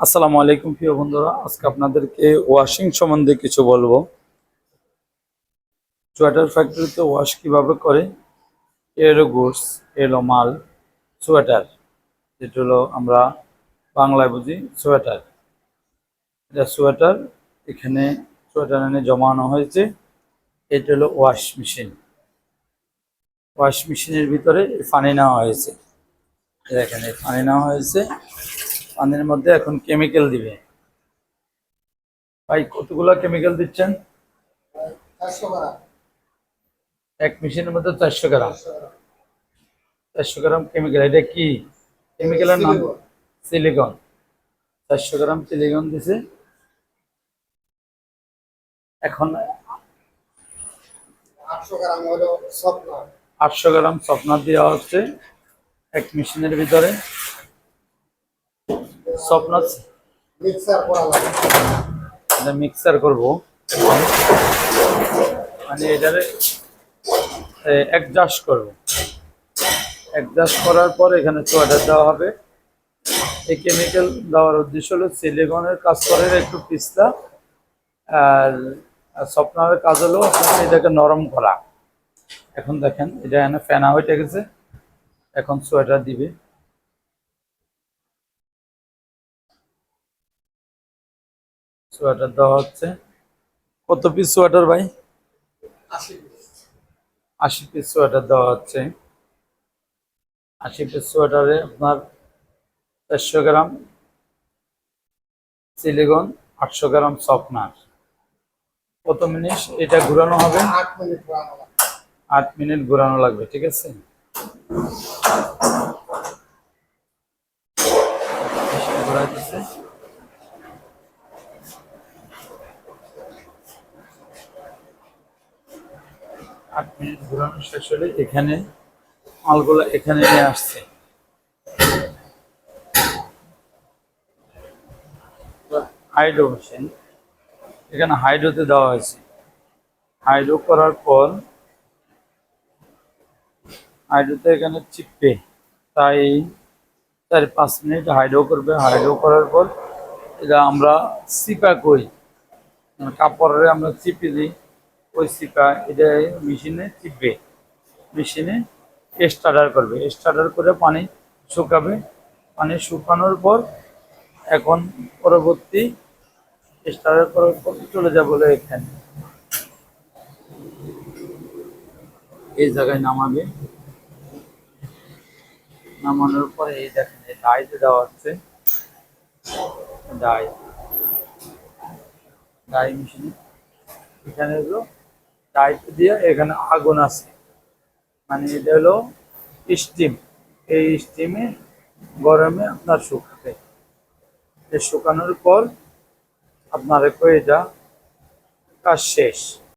আসসালামু আলাইকুম প্রিয় বন্ধুরা, আজকে আপনাদেরকে ওয়াশিং সম্বন্ধে কিছু বলবো। সোয়েটার ফ্যাক্টরিতে ওয়াশ কিভাবে করে, এর গুডস, এলো মাল, সোয়েটার, যেটা হলো আমরা বাংলায় বুঝি সোয়েটার। এটা সোয়েটার, এখানে সোয়েটার এনে জমানো হয়েছে। এটা হলো ওয়াশ মেশিন। ওয়াশ মেশিনের ভিতরে পানি নেওয়া হয়েছে। দেখেন, এই পানি নেওয়া হয়েছে, পানির মধ্যে এখন কেমিক্যাল দিবে। ভাই, কতগুলো কেমিক্যাল দিচ্ছেন? 400 গ্রাম। এক মেশিনের মধ্যে 400 গ্রাম। 400 গ্রাম কেমিক্যাল, এটা কি কেমিক্যালের নাম? সিলিকন। সিলিকন। 400 গ্রাম সিলিকন দিছে। এখন 800 গ্রাম হলো স্বপ্ন। 800 গ্রাম সফটনার দেওয়া হচ্ছে এক মেশিনের ভিতরে। সফটনার মিক্সার করা লাগে। এটা মিক্সার করবো, মানে এটারে অ্যাডজাস্ট করবো। অ্যাডজাস্ট করার পর এখানে সোয়েটার দেওয়া হবে। এই কেমিক্যাল দেওয়ার উদ্দেশ্য হলো সিলিকনের কাজ করে একটু পিছলা, আর সফটনারের কাজ হলো আপনাকে এটাকে নরম করা। এখন দেখেন, এটা এখানে ফেনা হয়ে গেছে। এখন সোয়েটার দিবে। সোয়েটার দেওয়া হচ্ছে। কত পিস সোয়েটার ভাই? 80 পিস। 80 পিস সোয়েটার দেওয়া হচ্ছে। 80 পিস সোয়েটারে আপনার 400 গ্রাম সিলিকন, 800 গ্রাম সফটনার। কত মিনিট এটা ঘোরানো হবে? 8 মিনিট বানানো লাগে। 8 মিনিট ঘোরানো লাগবে, ঠিক আছে। ঘোরাই দিচ্ছে। 8 মিনিট ঘোরানো শেষ হলে এখানে মালগুলো এখানে নিয়ে আসছে। হাইড্রো মেশিন, এখানে হাইড্রোতে দেওয়া হয়েছে। হাইড্রো করার পর হাইড্রোতে এখানে চিপবে, তাই 4-5 মিনিট হাইড্রো করবে। হাইড্রো করার পর এটা আমরা চিপা করি, কাপড়ে আমরা চিপে দিই। ওই চিপা এটা মেশিনে চিপবে, মেশিনে স্টার্টার করবে। স্টার্টার করে পানি শুকাবে। পানি শুকানোর পর এখন পরবর্তী স্টার্টার করার পর চলে যাবো এখানে, এই জায়গায় নামাবে। নামানোর পরে এই দেখেন, এই ডাইতে দেওয়া হচ্ছে। ডাই, ডাই মেশিনে এখানে হলো ডাইতে দিয়ে এখানে আগুন আছে, মানে এটা হলো স্টিম। এই স্টিমে গরমে আপনার শুকাবে। এই শুকানোর পর আপনার এটা কাজ শেষ।